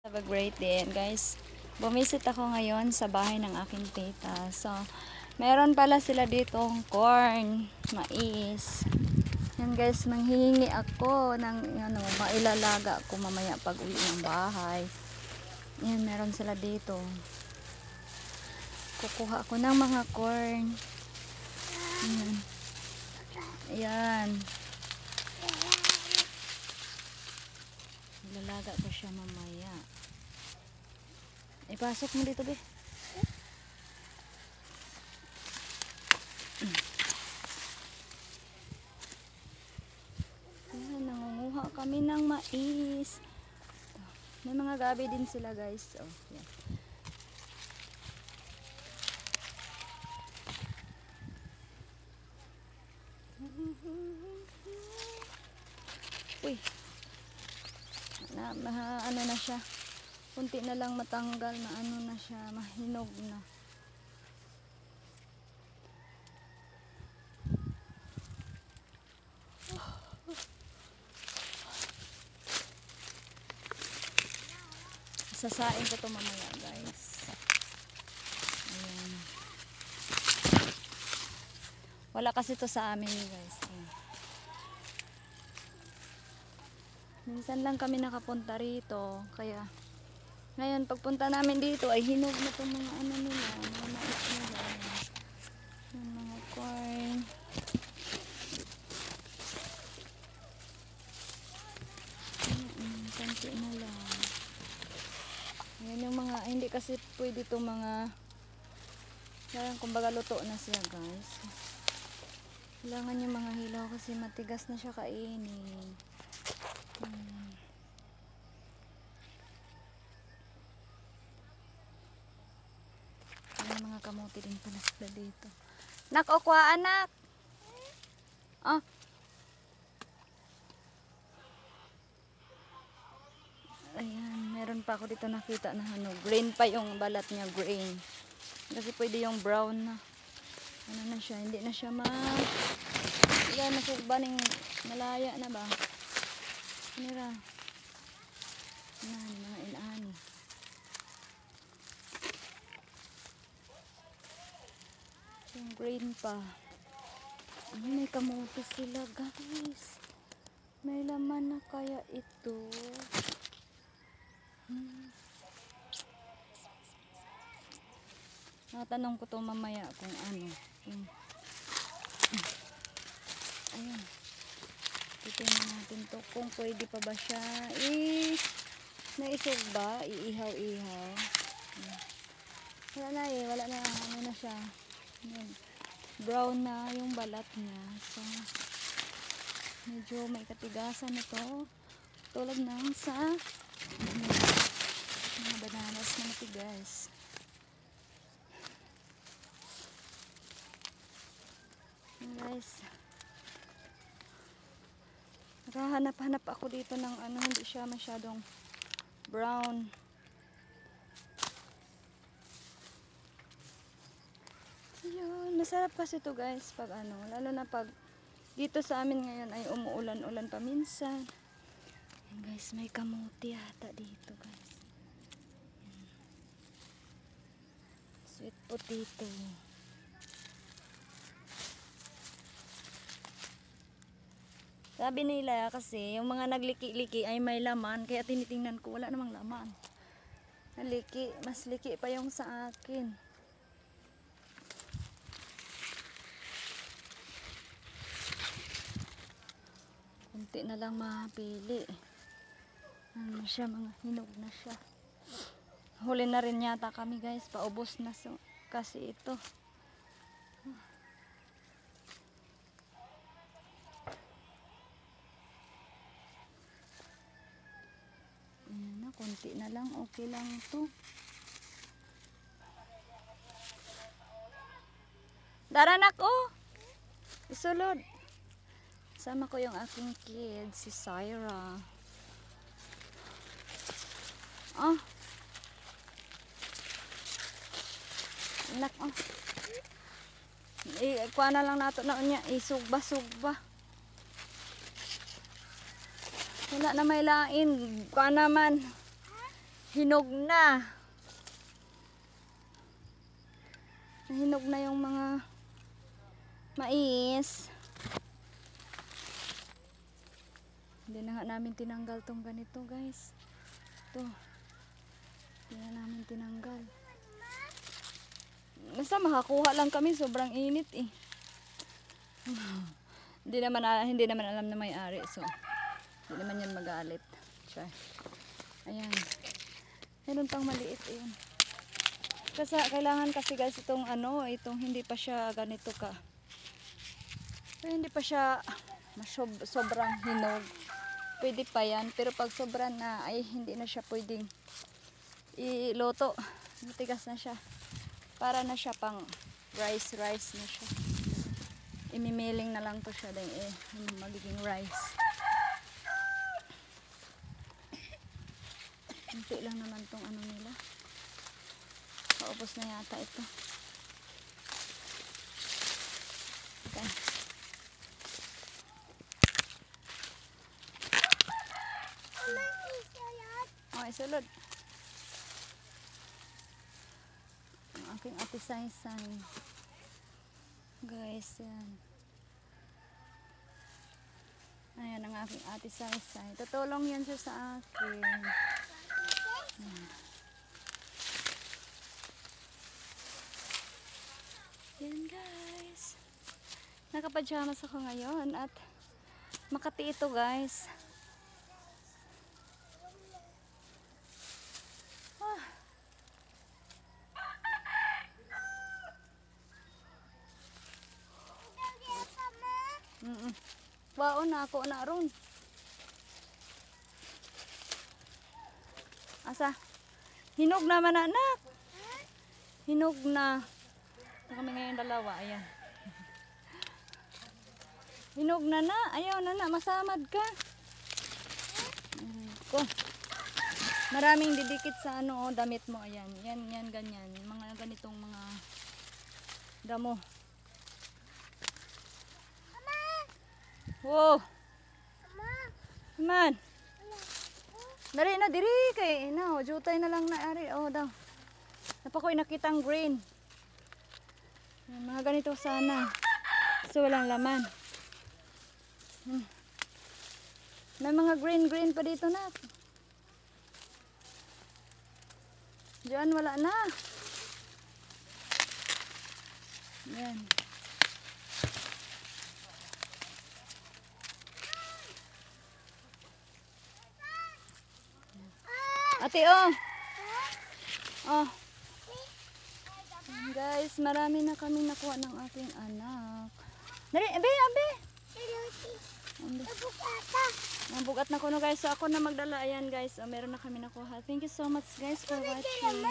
Have a great day. And guys, bumisit ako ngayon sa bahay ng aking tita. So, meron pala sila ditong corn, mais. Yan guys, manghihingi ako ng mailalaga ko mamaya pag uwi ng bahay. Yan, meron sila dito. Kukuha ako ng mga corn. Yan. Ayan. Ilalaga ko siya mamaya. Ipasok mo dito, be. Ayan, nangunguha kami ng mais. May mga gabi din sila, guys. Oh, yan. Uy. Ano na siya. Kunti na lang matanggal na ano na siya, mahinog na. Sasain ko to mamaya, guys. Ayan. Wala kasi to sa amin, guys. Ayan. Minsan lang kami nakapunta rito, kaya ngayon pagpunta namin dito ay hinog na itong mga ano nila, mga mais nila. Yung mga corn. Konti na lang. Ayan yung mga, hindi kasi pwede itong mga, kaya kumbaga luto na siya, guys. Kailangan yung mga hilaw kasi matigas na siya kainin. May mga kamote din pala sila dito. Nak, o kuha anak. Oh. Ayan, meron pa ako dito nakita na ano, green pa yung balat niya, green. Kasi pwede yung brown na. Ano na siya, hindi na siya wala na sugbaning malaya na ba? Nira. Yan, mga inani. Yung green pa. May kamote sila, guys. May laman na kaya ito. Natanong ko to mamaya kung ano. Ayan. Titingnan natin to kung pwede pa ba siya. Naisog ba? Iihaw-ihaw. Wala na wala na. Ano na siya. Ayan. Brown na yung balat niya. So, medyo may katigasan na to. Tulad ng sa mga bananas na matigas. Guys, nakahanap-hanap ako dito ng ano, hindi siya masyadong brown. Ayun, masarap kasi ito, guys, pag ano, lalo na pag dito sa amin ngayon ay umuulan-ulan pa minsan. Ayan, guys, may kamote yata dito, guys. Ayan. Sweet potato. Sabi nila kasi, yung mga nagliki-liki ay may laman, kaya tinitingnan ko, wala namang laman. Naliki, mas liki pa yung sa akin. Kunti na lang mapili. Ano siya, mga hinog na siya. Huli na rin yata kami, guys, paubos na kasi ito. Konti na lang, okay lang to. Dara na ko. Isulod. Sama ko yung aking kid, si Syra. Oh. Anak, oh. Kuha na lang nato na niya. Isugba-sugba. Wala na may lain. Kuha naman. hinog na. Hinog na yung mga mais. Hindi na nga namin tinanggal tong ganito, guys. Ito. Hindi na namin tinanggal. Basta makakuha lang kami, sobrang init eh. Hindi naman alam na may-ari, so hindi naman yan magalit. Siya. Ayan. Meron pang maliit yun. Kasi kailangan kasi guys itong itong hindi pa siya ganito ka. Pero hindi pa siya sobrang hinog. Pwede pa yan, pero pag sobra na ay hindi na siya pwedeng iluto. Matigas na siya. Para na siya pang rice na siya. Imimiling na lang to siya dahil magiging rice. Kunti lang naman tong nila. Paubos na yata ito. Okay. Oh, isulod. Ang aking ate Saysay. Guys, yan. Ayan ang aking ate Saysay. Tutulong yan siya sa akin. Yan guys. Nakapajamas ako ngayon at Makati ito guys. Baon na ako na ron. Asa? Hinog naman anak. Hinog na. Kami ngayon dalawa. Ayan. Hinog na na. Ayaw na na. Masamad ka. Ko. Maraming didikit sa damit mo. Ayan. Yan ganyan. Mga ganitong mga damo. Wow. Man. Dari na diri kay jutay na lang na ari. Oh daw. Napakoy nakitang green. Mga ganito sana. So walang laman. May mga green pa dito na. Diyan wala na. Yan. Ate, oh. Oh. Guys, marami na kami nakuha ng aking anak. Dali, abe. Nabugat na ko no guys. So ako na magdala. Ayan guys. Meron na kami nakuha. Thank you so much guys for watching.